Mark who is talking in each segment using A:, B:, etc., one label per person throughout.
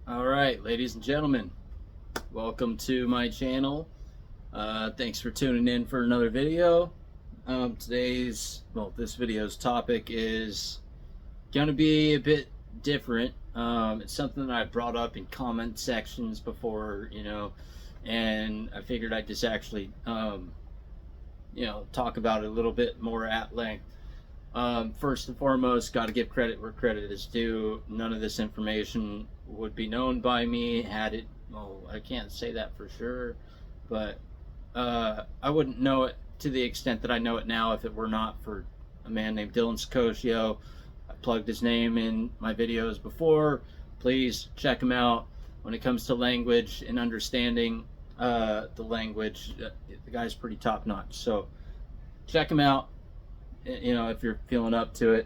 A: Alright, ladies and gentlemen, welcome to my channel. Thanks for tuning in for another video. This video's topic is gonna be a bit different. It's something that I brought up in comment sections before, and I figured I'd just actually, talk about it a little bit more at length. First and foremost, got to give credit where credit is due. None of this information would be known by me had it. Well, I can't say that for sure, but I wouldn't know it to the extent that I know it now if it were not for a man named Dylan Sicosio. I plugged his name in my videos before. Please check him out. When it comes to language and understanding the language, the guy's pretty top notch. So check him out. If you're feeling up to it.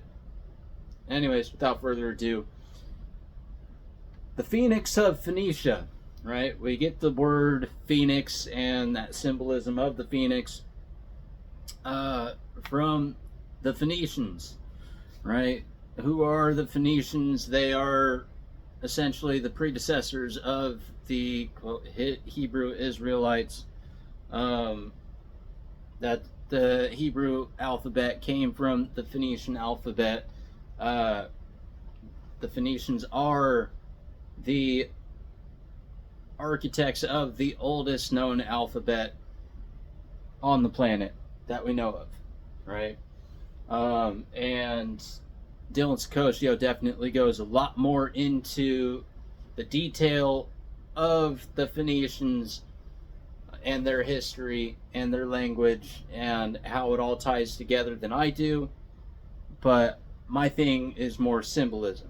A: Anyways, without further ado, the Phoenix of Phoenicia, right? We get the word Phoenix and that symbolism of the Phoenix from the Phoenicians, right? Who are the Phoenicians? They are essentially the predecessors of the Hebrew Israelites. That the Hebrew alphabet came from the Phoenician alphabet. The Phoenicians are the architects of the oldest known alphabet on the planet that we know of, right? And Dylan Sicosio definitely goes a lot more into the detail of the Phoenicians and their history and their language and how it all ties together than I do. But my thing is more symbolism.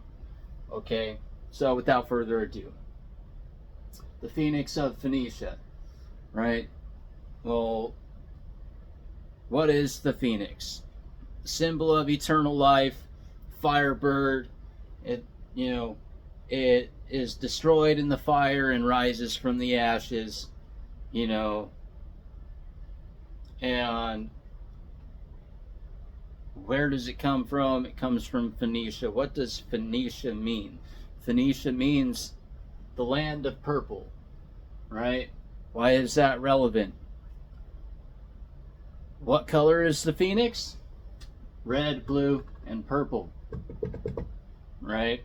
A: Okay, so without further ado, the Phoenix of Phoenicia, right? Well, what is the Phoenix? Symbol of eternal life, firebird. It is destroyed in the fire and rises from the ashes. And where does it come from? It comes from Phoenicia. What does Phoenicia mean? Phoenicia means the land of purple, right? Why is that relevant? What color is the phoenix? Red, blue, and purple, right?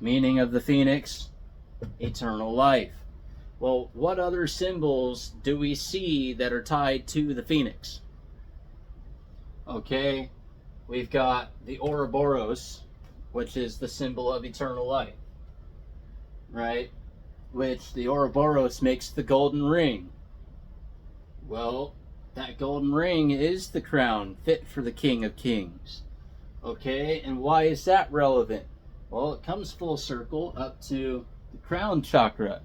A: Meaning of the phoenix, eternal life. Well, what other symbols do we see that are tied to the phoenix? Okay, we've got the Ouroboros, which is the symbol of eternal life, right? Which the Ouroboros makes the golden ring. Well, that golden ring is the crown fit for the King of Kings. Okay, and why is that relevant? Well, it comes full circle up to the crown chakra.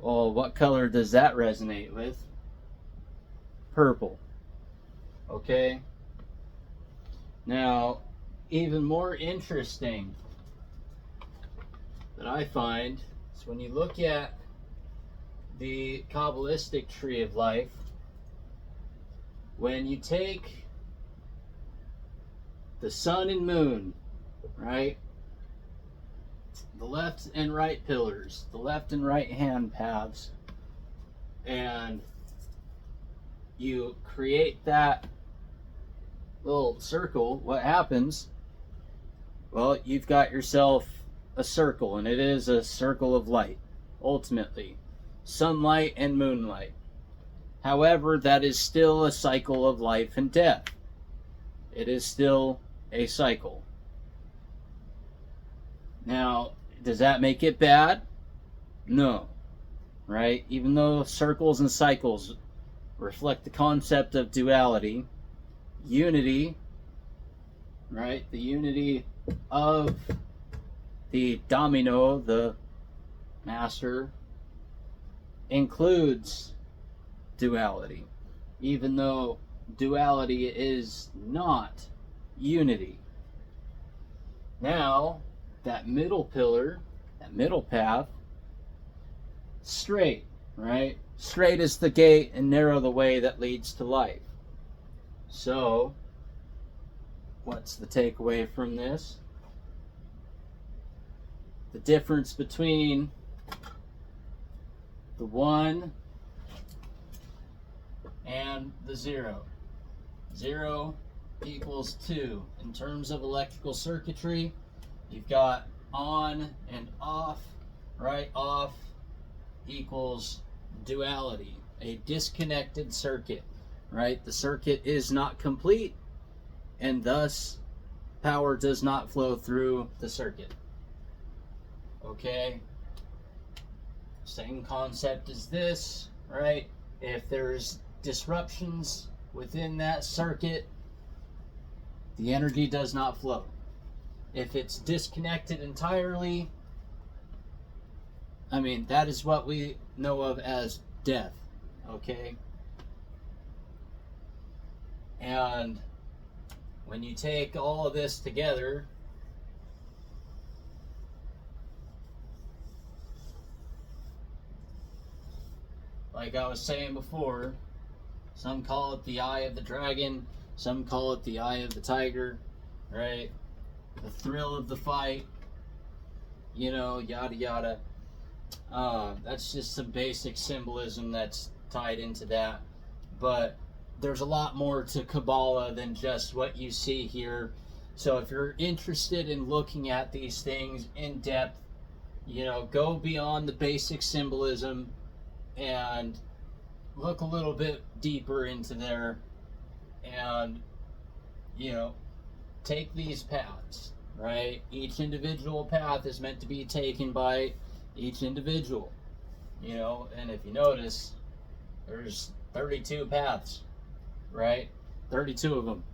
A: Well, what color does that resonate with? Purple. Okay. Now, even more interesting that I find is when you look at the Kabbalistic tree of life, when you take the sun and moon, right? The left and right pillars, the left and right hand paths, and you create that little circle, what happens? Well, you've got yourself a circle, and it is a circle of light, ultimately. Sunlight and moonlight. However, that is still a cycle of life and death. It is still a cycle. Now, does that make it bad? No. Right? Even though circles and cycles reflect the concept of duality, unity, right? The unity of the domino, the master, includes duality, even though duality is not unity. Now, that middle pillar, that middle path, straight, right? Straight is the gate and narrow the way that leads to life. So, what's the takeaway from this? the difference between the 1 and the 0. 0 equals 2. In terms of electrical circuitry, you've got on and off, right? Off equals duality, a disconnected circuit, right? The circuit is not complete, and thus power does not flow through the circuit. Okay? Same concept as this, right? If there's disruptions within that circuit, the energy does not flow. If it's disconnected entirely, I mean, that is what we know of as death, okay? And when you take all of this together, like I was saying before, some call it the eye of the dragon, some call it the eye of the tiger, right? The thrill of the fight, you know, yada yada. That's just some basic symbolism that's tied into that. But there's a lot more to Kabbalah than just what you see here. So if you're interested in looking at these things in depth, you know, go beyond the basic symbolism and look a little bit deeper into there, and, you know, take these paths, right? Each individual path is meant to be taken by each individual, you know, and if you notice, there's 32 paths, right? 32 of them.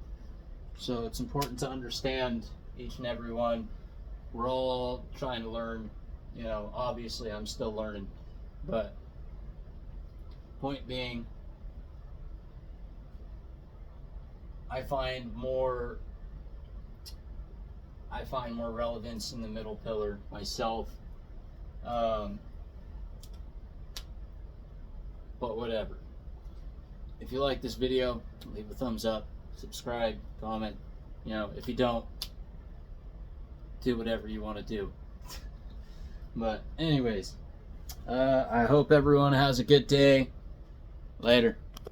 A: So it's important to understand each and every one. We're all trying to learn, you know, obviously I'm still learning, but point being, I find more relevance in the middle pillar myself. But whatever. If you like this video, leave a thumbs up, subscribe, comment. You know, if you don't, do whatever you want to do. But anyways, I hope everyone has a good day. Later.